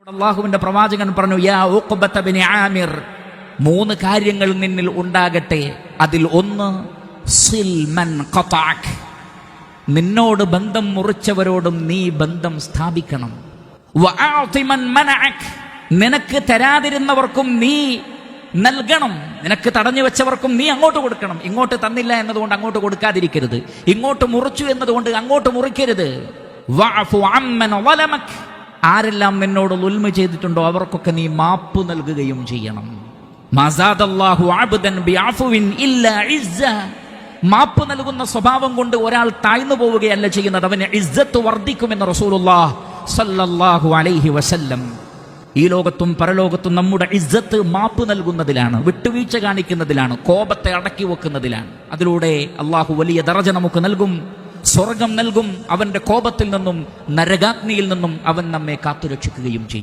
അല്ലാഹുവിന്റെ പ്രവാചകൻ പറഞ്ഞു, യാ ഉഖ്ബത ബിൻ ആമിർ, 3 കാര്യങ്ങൾ നിന്നിൽ ഉണ്ടാകട്ടെ. അതിൽ ഒന്ന് സിൽ മൻ ഖതഅക്, നിന്നോട് ബന്ധം മുറിച്ചവരോടും നീ ബന്ധം സ്ഥാപിക്കണം. വഅഅതി മൻ മനഅക്, നിനക്ക് തരാതിരുന്നവർക്കും നീ നൽകണം. നിനക്ക് തടഞ്ഞു വെച്ചവർക്കും നീ അങ്ങോട്ട് കൊടുക്കണം. ഇങ്ങോട്ട് തന്നില്ല എന്നതുകൊണ്ട് അങ്ങോട്ട് കൊടുക്കാതിരിക്കരുത്. ഇങ്ങോട്ട് മുറിച്ചു എന്നതുകൊണ്ട് അങ്ങോട്ട് മുറിക്കരുത്. വഅഫു അമ്മൻ വലമക്, ആരെല്ലാം നിന്നോട് ദുൽമ ചെയ്തിട്ടുണ്ടോ അവർക്കൊക്കെ നീ മാപ്പ് നൽകുകയും ചെയ്യണം. മസാദല്ലാഹു അബ്ദൻ ബിഅഫ്വിൻ ഇല്ലാ ഇസ്സ, മാപ്പ് നൽകുന്ന സ്വഭാവം കൊണ്ട് ഒരാൾ താഴ്ന്നു പോവുകയല്ല ചെയ്യുന്നത്, അവന് ഇസ്സത്ത് വർദ്ധിക്കുമെന്ന് റസൂലുള്ളാഹി സ്വല്ലല്ലാഹു അലൈഹി വസല്ലം. ഈ ലോകത്തും പരലോകത്തും നമ്മുടെ ഇസ്സത്ത് മാപ്പ് നൽകുന്നതിലാണ്, വിട്ടുവീഴ്ച കാണിക്കുന്നതിലാണ്, കോപത്തെ അടക്കി വെക്കുന്നതിലാണ്. അതിലൂടെ അള്ളാഹു വലിയ ദറജ നമുക്ക് നൽകും, സ്വർഗം നൽകും. അവന്റെ കോപത്തിൽ നിന്നും നരകാഗ്നിയിൽ നിന്നും അവൻ നമ്മെ കാത്തുരക്ഷിക്കുകയും ചെയ്യും.